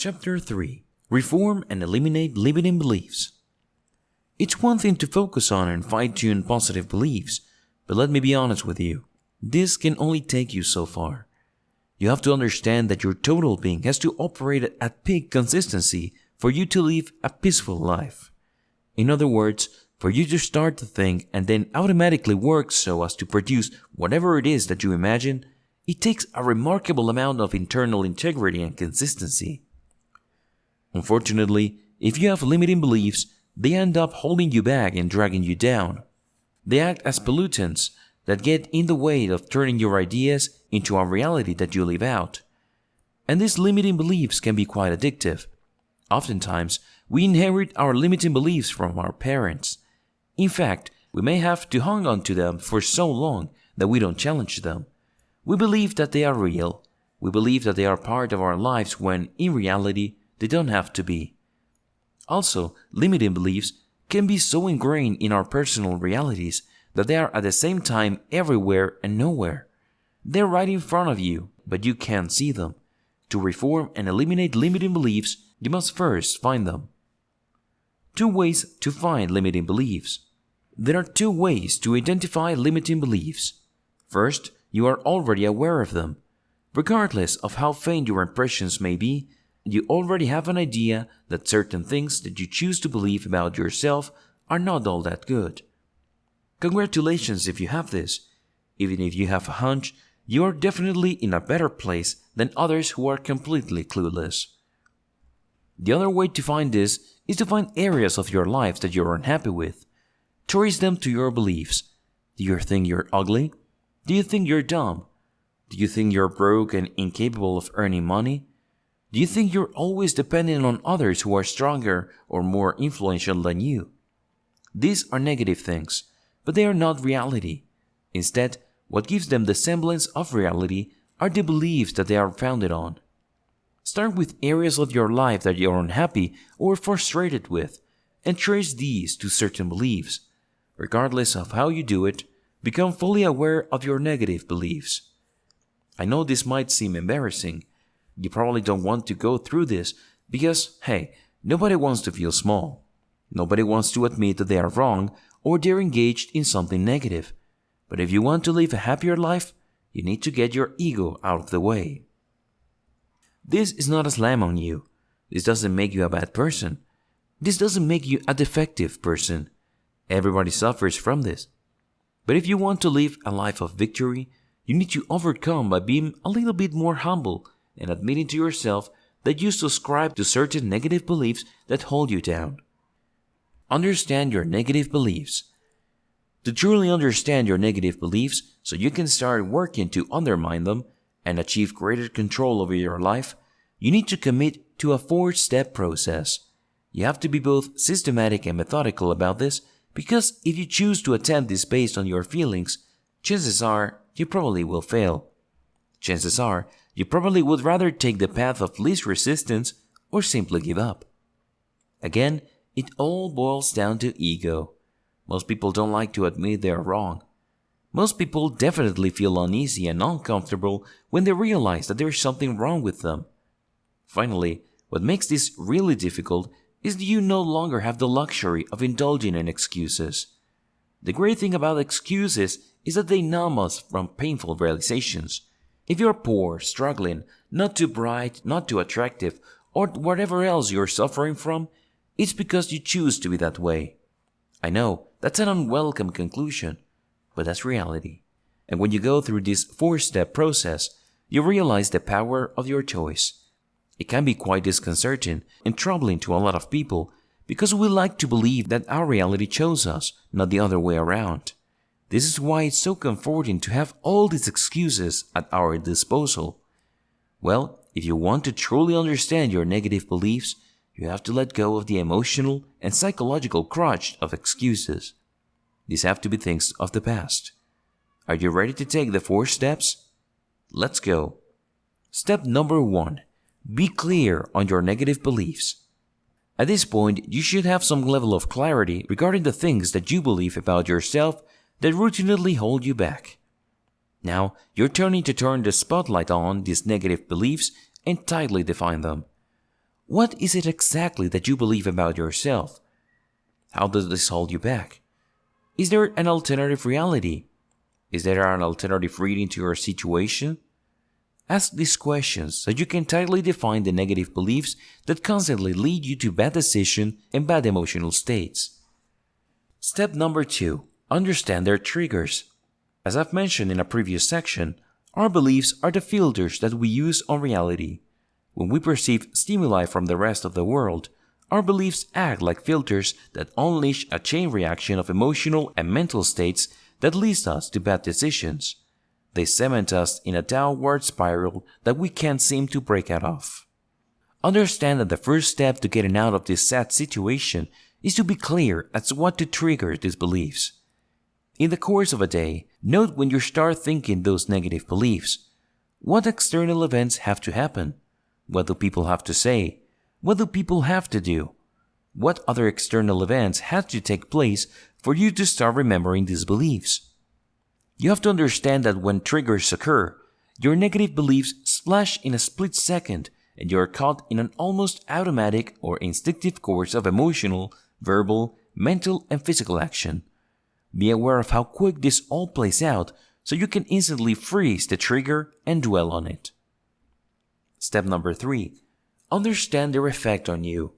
Chapter 3. Reform and Eliminate Limiting Beliefs. It's one thing to focus on and fine-tune positive beliefs, but let me be honest with you, this can only take you so far. You have to understand that your total being has to operate at peak consistency for you to live a peaceful life. In other words, for you to start to think and then automatically work so as to produce whatever it is that you imagine, it takes a remarkable amount of internal integrity and consistency. Unfortunately, if you have limiting beliefs, they end up holding you back and dragging you down. They act as pollutants that get in the way of turning your ideas into a reality that you live out. And these limiting beliefs can be quite addictive. Oftentimes, we inherit our limiting beliefs from our parents. In fact, we may have to hang on to them for so long that we don't challenge them. We believe that they are real. We believe that they are part of our lives when, in reality, they don't have to be. Also, limiting beliefs can be so ingrained in our personal realities that they are at the same time everywhere and nowhere. They're right in front of you, but you can't see them. To reform and eliminate limiting beliefs, you must first find them. 2 ways to find limiting beliefs. There are 2 ways to identify limiting beliefs. First, you are already aware of them. Regardless of how faint your impressions may be, you already have an idea that certain things that you choose to believe about yourself are not all that good. Congratulations if you have this. Even if you have a hunch, you are definitely in a better place than others who are completely clueless. The other way to find this is to find areas of your life that you're unhappy with. Trace them to your beliefs. Do you think you're ugly? Do you think you're dumb? Do you think you're broke and incapable of earning money? Do you think you're always dependent on others who are stronger or more influential than you? These are negative things, but they are not reality. Instead, what gives them the semblance of reality are the beliefs that they are founded on. Start with areas of your life that you're unhappy or frustrated with, and trace these to certain beliefs. Regardless of how you do it, become fully aware of your negative beliefs. I know this might seem embarrassing. You probably don't want to go through this because, hey, nobody wants to feel small. Nobody wants to admit that they are wrong or they're engaged in something negative. But if you want to live a happier life, you need to get your ego out of the way. This is not a slam on you. This doesn't make you a bad person. This doesn't make you a defective person. Everybody suffers from this. But if you want to live a life of victory, you need to overcome by being a little bit more humble and admitting to yourself that you subscribe to certain negative beliefs that hold you down. Understand your negative beliefs. To truly understand your negative beliefs so you can start working to undermine them and achieve greater control over your life, you need to commit to a 4-step process. You have to be both systematic and methodical about this because if you choose to attempt this based on your feelings, chances are you probably will fail. Chances are you probably would rather take the path of least resistance or simply give up. Again, it all boils down to ego. Most people don't like to admit they are wrong. Most people definitely feel uneasy and uncomfortable when they realize that there is something wrong with them. Finally, what makes this really difficult is that you no longer have the luxury of indulging in excuses. The great thing about excuses is that they numb us from painful realizations. If you're poor, struggling, not too bright, not too attractive, or whatever else you're suffering from, it's because you choose to be that way. I know, that's an unwelcome conclusion, but that's reality. And when you go through this 4-step process, you realize the power of your choice. It can be quite disconcerting and troubling to a lot of people because we like to believe that our reality chose us, not the other way around. This is why it's so comforting to have all these excuses at our disposal. Well, if you want to truly understand your negative beliefs, you have to let go of the emotional and psychological crutch of excuses. These have to be things of the past. Are you ready to take the 4 steps? Let's go. Step number 1. Be clear on your negative beliefs. At this point, you should have some level of clarity regarding the things that you believe about yourself that routinely hold you back. Now, you're turning to turn the spotlight on these negative beliefs and tightly define them. What is it exactly that you believe about yourself? How does this hold you back? Is there an alternative reality? Is there an alternative reading to your situation? Ask these questions so you can tightly define the negative beliefs that constantly lead you to bad decisions and bad emotional states. Step number 2. Understand their triggers. As I've mentioned in a previous section, our beliefs are the filters that we use on reality. When we perceive stimuli from the rest of the world, our beliefs act like filters that unleash a chain reaction of emotional and mental states that leads us to bad decisions. They cement us in a downward spiral that we can't seem to break out of. Understand that the first step to getting out of this sad situation is to be clear as to what to trigger these beliefs. In the course of a day, note when you start thinking those negative beliefs. What external events have to happen? What do people have to say? What do people have to do? What other external events have to take place for you to start remembering these beliefs? You have to understand that when triggers occur, your negative beliefs splash in a split second and you are caught in an almost automatic or instinctive course of emotional, verbal, mental, and physical action. Be aware of how quick this all plays out so you can instantly freeze the trigger and dwell on it. Step number 3. Understand their effect on you.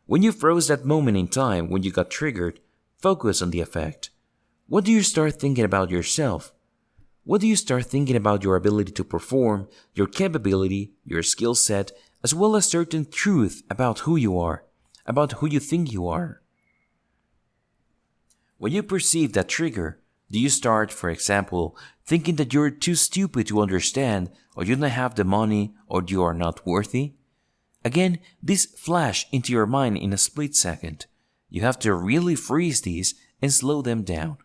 When you froze that moment in time when you got triggered, focus on the effect. What do you start thinking about yourself? What do you start thinking about your ability to perform, your capability, your skill set, as well as certain truth about who you are, about who you think you are? When you perceive that trigger, do you start, for example, thinking that you're too stupid to understand, or you don't have the money, or you are not worthy? Again, these flash into your mind in a split second. You have to really freeze these and slow them down.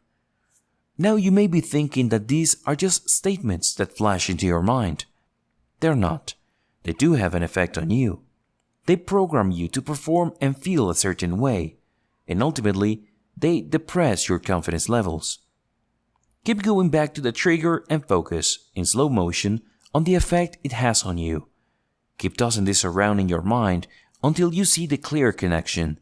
Now you may be thinking that these are just statements that flash into your mind. They're not. They do have an effect on you. They program you to perform and feel a certain way, and ultimately, they depress your confidence levels. Keep going back to the trigger and focus, in slow motion, on the effect it has on you. Keep tossing this around in your mind until you see the clear connection.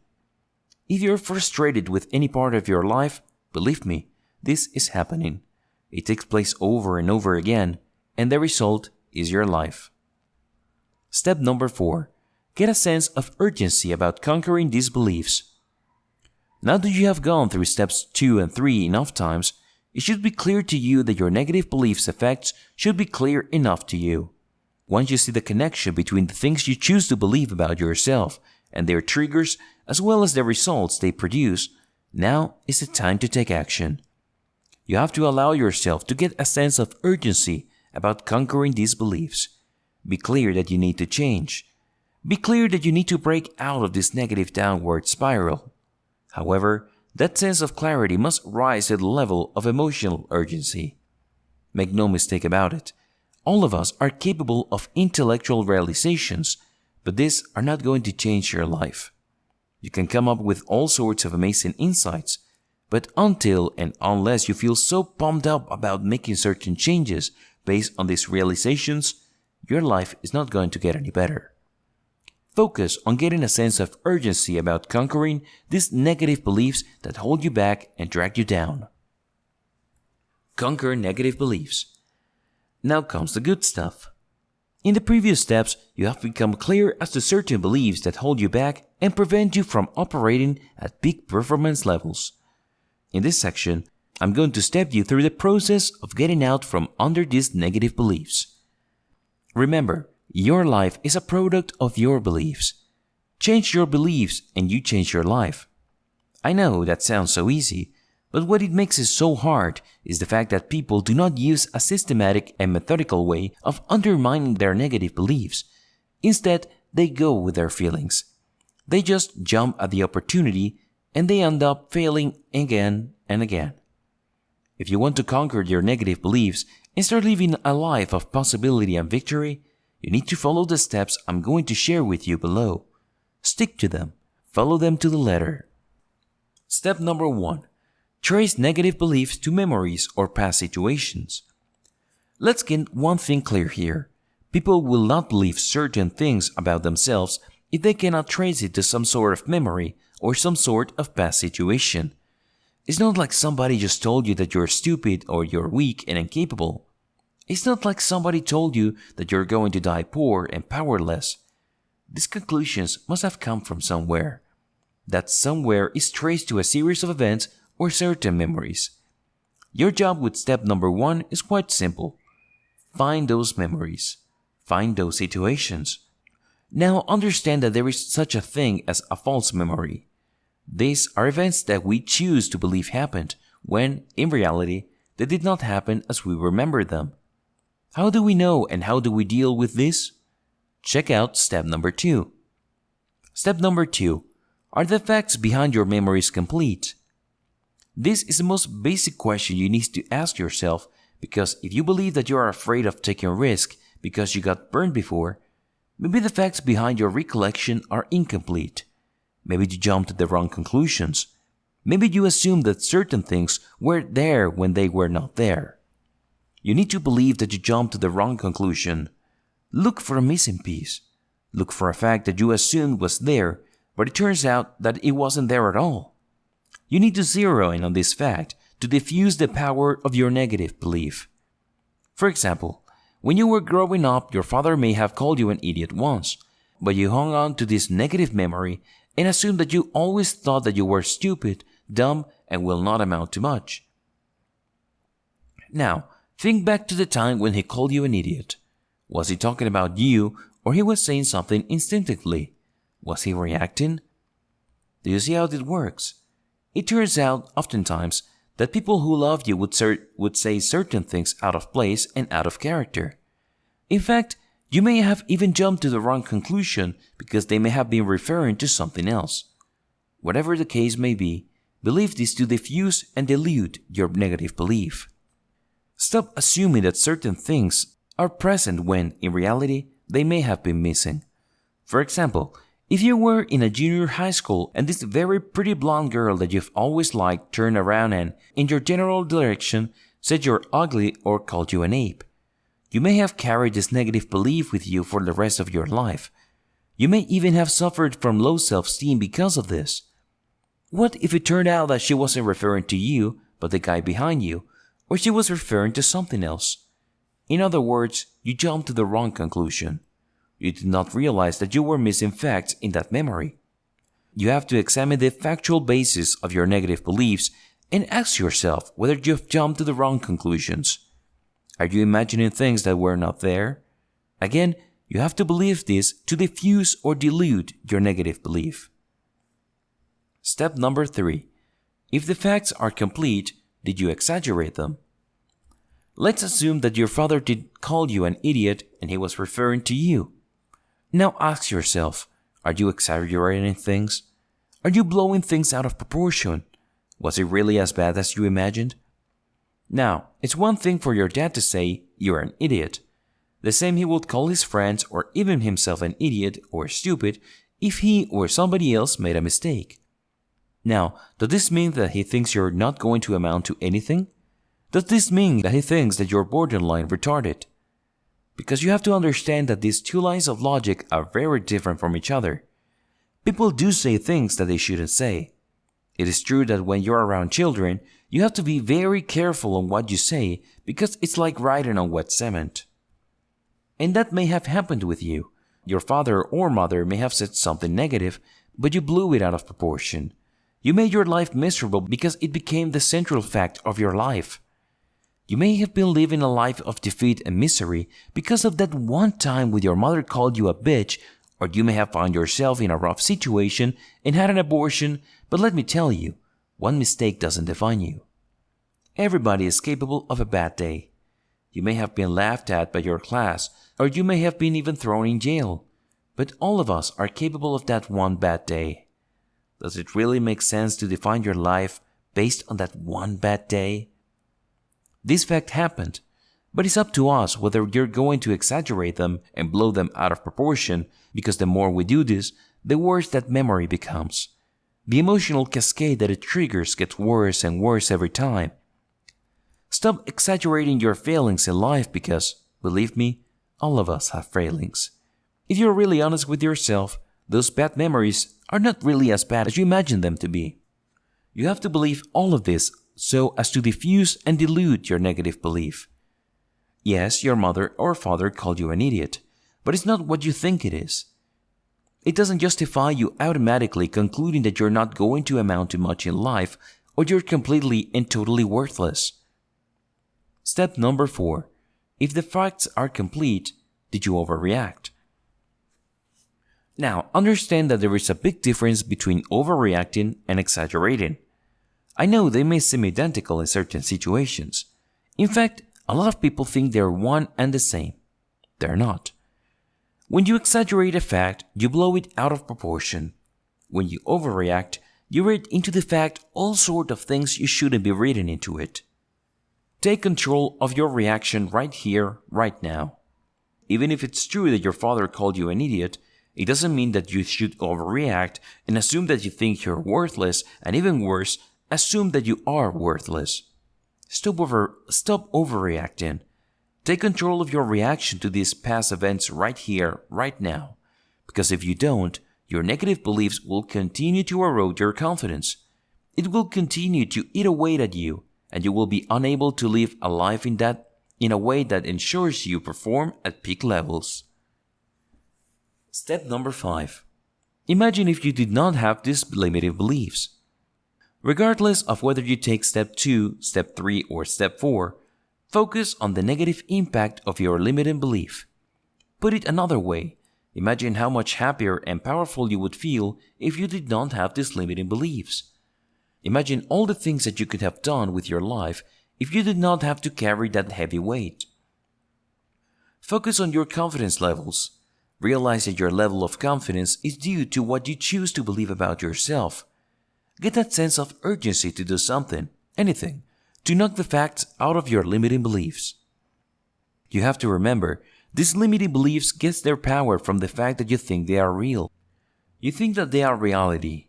If you're frustrated with any part of your life, believe me, this is happening. It takes place over and over again, and the result is your life. Step number 4. Get a sense of urgency about conquering these beliefs. Now that you have gone through steps 2 and 3 enough times, it should be clear to you that your negative beliefs' effects should be clear enough to you. Once you see the connection between the things you choose to believe about yourself and their triggers, as well as the results they produce, now is the time to take action. You have to allow yourself to get a sense of urgency about conquering these beliefs. Be clear that you need to change. Be clear that you need to break out of this negative downward spiral. However, that sense of clarity must rise to the level of emotional urgency. Make no mistake about it. All of us are capable of intellectual realizations, but these are not going to change your life. You can come up with all sorts of amazing insights, but until and unless you feel so pumped up about making certain changes based on these realizations, your life is not going to get any better. Focus on getting a sense of urgency about conquering these negative beliefs that hold you back and drag you down. Conquer negative beliefs. Now comes the good stuff. In the previous steps, you have become clear as to certain beliefs that hold you back and prevent you from operating at peak performance levels. In this section, I'm going to step you through the process of getting out from under these negative beliefs. Remember, your life is a product of your beliefs. Change your beliefs and you change your life. I know that sounds so easy, but what it makes it so hard is the fact that people do not use a systematic and methodical way of undermining their negative beliefs. Instead, they go with their feelings. They just jump at the opportunity and they end up failing again and again. If you want to conquer your negative beliefs and start living a life of possibility and victory, you need to follow the steps I'm going to share with you below. Stick to them. Follow them to the letter. Step number 1. Trace negative beliefs to memories or past situations. Let's get one thing clear here. People will not believe certain things about themselves if they cannot trace it to some sort of memory or some sort of past situation. It's not like somebody just told you that you're stupid or you're weak and incapable. It's not like somebody told you that you're going to die poor and powerless. These conclusions must have come from somewhere. That somewhere is traced to a series of events or certain memories. Your job with step number 1 is quite simple. Find those memories. Find those situations. Now understand that there is such a thing as a false memory. These are events that we choose to believe happened when, in reality, they did not happen as we remember them. How do we know and how do we deal with this? Check out step number 2. Step number 2. Are the facts behind your memories complete? This is the most basic question you need to ask yourself, because if you believe that you are afraid of taking a risk because you got burned before, maybe the facts behind your recollection are incomplete. Maybe you jumped to the wrong conclusions. Maybe you assumed that certain things were there when they were not there. You need to believe that you jumped to the wrong conclusion. Look for a missing piece. Look for a fact that you assumed was there, but it turns out that it wasn't there at all. You need to zero in on this fact to diffuse the power of your negative belief. For example, when you were growing up, your father may have called you an idiot once, but you hung on to this negative memory and assumed that you always thought that you were stupid, dumb, and will not amount to much. Now, think back to the time when he called you an idiot. Was he talking about you, or he was saying something instinctively? Was he reacting? Do you see how it works? It turns out, oftentimes, that people who love you would say certain things out of place and out of character. In fact, you may have even jumped to the wrong conclusion because they may have been referring to something else. Whatever the case may be, believe this to diffuse and dilute your negative belief. Stop assuming that certain things are present when, in reality, they may have been missing. For example, if you were in a junior high school and this very pretty blonde girl that you've always liked turned around and, in your general direction, said you're ugly or called you an ape, you may have carried this negative belief with you for the rest of your life. You may even have suffered from low self-esteem because of this. What if it turned out that she wasn't referring to you, but the guy behind you, or she was referring to something else? In other words, you jumped to the wrong conclusion. You did not realize that you were missing facts in that memory. You have to examine the factual basis of your negative beliefs and ask yourself whether you've jumped to the wrong conclusions. Are you imagining things that were not there? Again, you have to believe this to diffuse or dilute your negative belief. Step number 3. If the facts are complete, did you exaggerate them? Let's assume that your father did call you an idiot and he was referring to you. Now ask yourself, are you exaggerating things? Are you blowing things out of proportion? Was it really as bad as you imagined? Now, it's one thing for your dad to say you're an idiot. The same he would call his friends or even himself an idiot or stupid if he or somebody else made a mistake. Now, does this mean that he thinks you're not going to amount to anything? Does this mean that he thinks that you're borderline retarded? Because you have to understand that these two lines of logic are very different from each other. People do say things that they shouldn't say. It is true that when you're around children, you have to be very careful on what you say because it's like riding on wet cement. And that may have happened with you. Your father or mother may have said something negative, but you blew it out of proportion. You made your life miserable because it became the central fact of your life. You may have been living a life of defeat and misery because of that one time when your mother called you a bitch, or you may have found yourself in a rough situation and had an abortion, but let me tell you, one mistake doesn't define you. Everybody is capable of a bad day. You may have been laughed at by your class, or you may have been even thrown in jail, but all of us are capable of that one bad day. Does it really make sense to define your life based on that one bad day? This fact happened, but it's up to us whether you're going to exaggerate them and blow them out of proportion, because the more we do this, the worse that memory becomes. The emotional cascade that it triggers gets worse and worse every time. Stop exaggerating your failings in life because, believe me, All of us have failings. If you're really honest with yourself, those bad memories are not really as bad as you imagine them to be. You have to believe all of this so as to diffuse and dilute your negative belief. Yes, your mother or father called you an idiot, but it's not what you think it is. It doesn't justify you automatically concluding that you're not going to amount to much in life or you're completely and totally worthless. Step number 4. If the facts are complete, did you overreact? Now, understand that there is a big difference between overreacting and exaggerating. I know they may seem identical in certain situations. In fact, a lot of people think they're one and the same. They're not. When you exaggerate a fact, you blow it out of proportion. When you overreact, you read into the fact all sorts of things you shouldn't be reading into it. Take control of your reaction right here, right now. Even if it's true that your father called you an idiot, it doesn't mean that you should overreact and assume that you think you're worthless, and even worse, assume that you are worthless. Stop overreacting. Take control of your reaction to these past events right here, right now. Because if you don't, your negative beliefs will continue to erode your confidence. It will continue to eat away at you, and you will be unable to live a life in a way that ensures you perform at peak levels. Step number 5. Imagine if you did not have these limiting beliefs. Regardless of whether you take step 2, step 3, or step 4, focus on the negative impact of your limiting belief. Put it another way, imagine how much happier and powerful you would feel if you did not have these limiting beliefs. Imagine all the things that you could have done with your life if you did not have to carry that heavy weight. Focus on your confidence levels. Realize that your level of confidence is due to what you choose to believe about yourself. Get that sense of urgency to do something, anything, to knock the facts out of your limiting beliefs. You have to remember, these limiting beliefs get their power from the fact that you think they are real. You think that they are reality.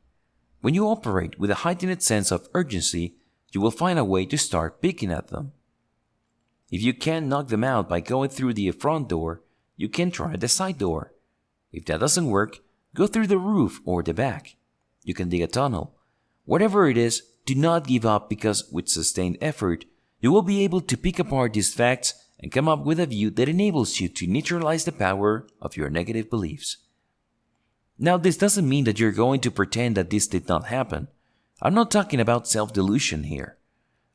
When you operate with a heightened sense of urgency, you will find a way to start picking at them. If you can't knock them out by going through the front door, you can try the side door. If that doesn't work, go through the roof or the back. You can dig a tunnel. Whatever it is, do not give up, because with sustained effort, you will be able to pick apart these facts and come up with a view that enables you to neutralize the power of your negative beliefs. Now, this doesn't mean that you're going to pretend that this did not happen. I'm not talking about self-delusion here.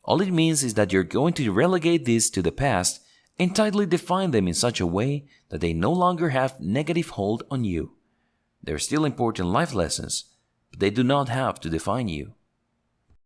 All it means is that you're going to relegate this to the past and tightly define them in such a way that they no longer have negative hold on you. They're still important life lessons, but they do not have to define you.